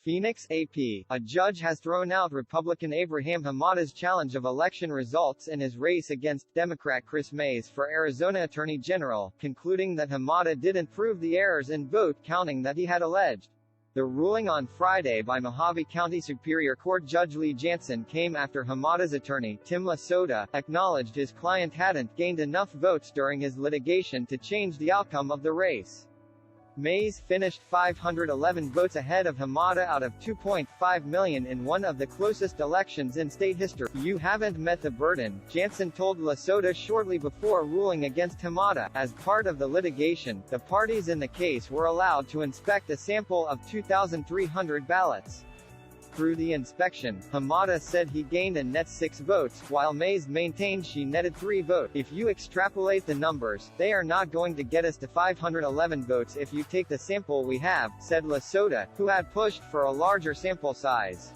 Phoenix, AP. A judge has thrown out Republican Abraham Hamada's challenge of election results in his race against Democrat Chris Mays for Arizona Attorney General, concluding that Hamada didn't prove the errors in vote counting that he had alleged. The ruling on Friday by Mojave County Superior Court Judge Lee Jansen came after Hamada's attorney, Tim Lasota, acknowledged his client hadn't gained enough votes during his litigation to change the outcome of the race. Mays finished 511 votes ahead of Hamada out of 2.5 million in one of the closest elections in state history. "You haven't met the burden," Jansen told Lasota shortly before ruling against Hamada. As part of the litigation, the parties in the case were allowed to inspect a sample of 2,300 ballots. Through the inspection, Hamada said he gained a net 6 votes, while Mays maintained she netted 3 votes. "If you extrapolate the numbers, they are not going to get us to 511 votes if you take the sample we have," said Lasota, who had pushed for a larger sample size.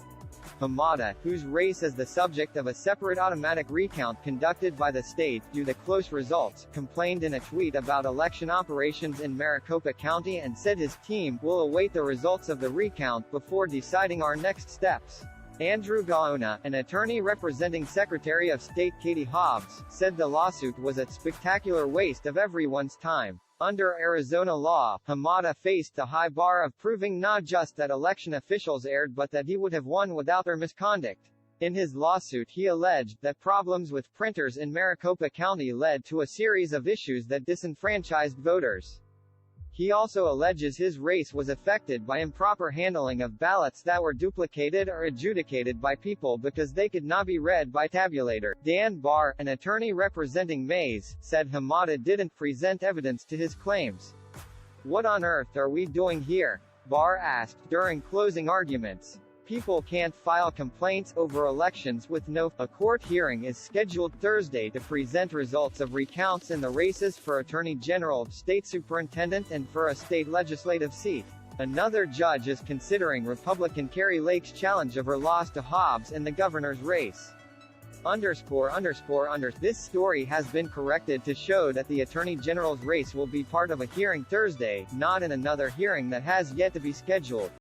Hamada, whose race is the subject of a separate automatic recount conducted by the state due to close results, complained in a tweet about election operations in Maricopa County and said his team will await the results of the recount before deciding our next steps. Andrew Gaona, an attorney representing Secretary of State Katie Hobbs, said the lawsuit was a spectacular waste of everyone's time. Under Arizona law, Hamada faced the high bar of proving not just that election officials erred but that he would have won without their misconduct. In his lawsuit he alleged that problems with printers in Maricopa County led to a series of issues that disenfranchised voters. He also alleges his race was affected by improper handling of ballots that were duplicated or adjudicated by people because they could not be read by tabulator. Dan Barr, an attorney representing Mays, said Hamada didn't present evidence to his claims. "What on earth are we doing here?" Barr asked, during closing arguments. "People can't file complaints over elections with no." A court hearing is scheduled Thursday to present results of recounts in the races for Attorney General, State Superintendent and for a state legislative seat. Another judge is considering Republican Kari Lake's challenge of her loss to Hobbs in the governor's race. This story has been corrected to show that the Attorney General's race will be part of a hearing Thursday, not in another hearing that has yet to be scheduled.